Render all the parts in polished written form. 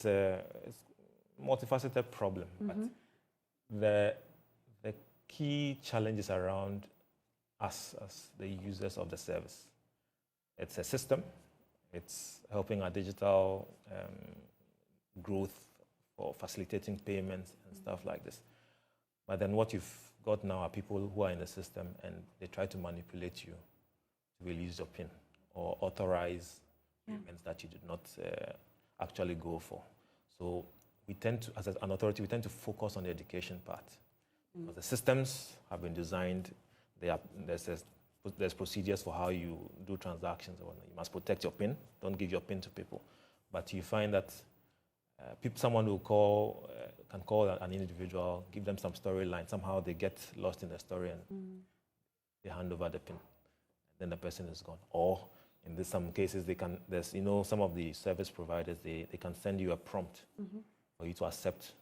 It's a multifaceted problem, but the key challenges around us as the users of the service. It's a system. It's helping our digital growth for facilitating payments and stuff like this. But then what you've got now are people who are in the system and they try to manipulate you to release your PIN or authorize payments that you did not actually go for. So we tend to, as an authority, we tend to focus on the education part. Because the systems have been designed, there's procedures for how you do transactions. You must protect your PIN, don't give your PIN to people. But you find that someone will can call an individual, give them some storyline. Somehow they get lost in the story and they hand over the PIN. Then the person is gone. Or in some cases, there's some of the service providers, they can send you a prompt for you to accept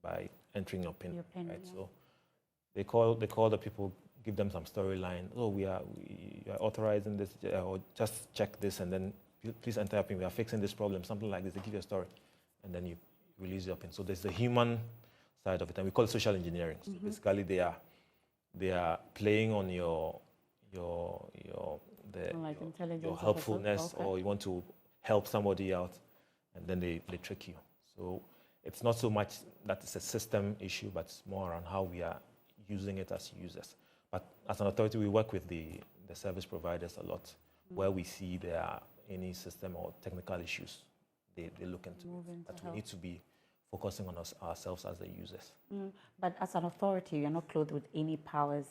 by entering your PIN. Right? Yeah. So they call the people, give them some storyline. Oh, we are authorizing this, or just check this, and then please enter your PIN. We are fixing this problem, something like this. They give you a story, and then you release your PIN. So there's the human side of it, and we call it social engineering. So basically, they are playing on your helpfulness, or you want to help somebody out, and then they trick you. So it's not so much that it's a system issue, but it's more around how we are using it as users. But as an authority, we work with the service providers a lot, where we see there are any system or technical issues, they look into it. But we need to be focusing on ourselves as the users. But as an authority, you're not clothed with any powers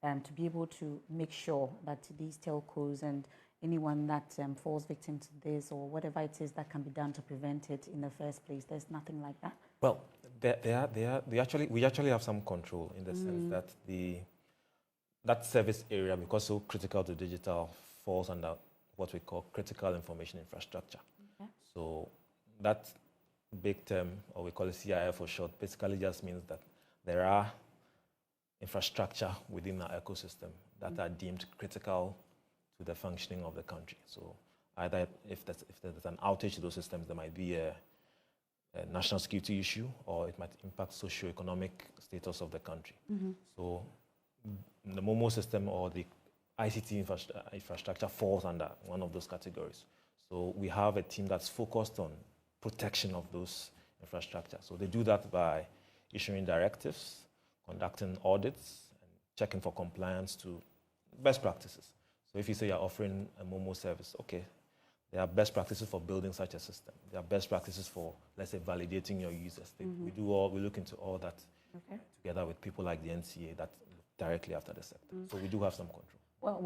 to be able to make sure that these telcos and anyone that falls victim to this or whatever it is that can be done to prevent it in the first place. There's nothing like that? Well, we actually have some control in the sense that that service area, because so critical to digital, falls under what we call critical information infrastructure. Okay. So that big term, or we call it CIF for short, basically just means that there are infrastructure within our ecosystem that are deemed critical to the functioning of the country. So either if there's an outage to those systems, there might be a national security issue, or it might impact socio-economic status of the country. So the MoMo system or the ICT infrastructure falls under one of those categories. So we have a team that's focused on protection of those infrastructure. So they do that by issuing directives, conducting audits, and checking for compliance to best practices. So if you say you're offering a MoMo service, okay, there are best practices for building such a system. There are best practices for, let's say, validating your users. We look into all that together with people like the NCA that look directly after the sector. So we do have some control. Well,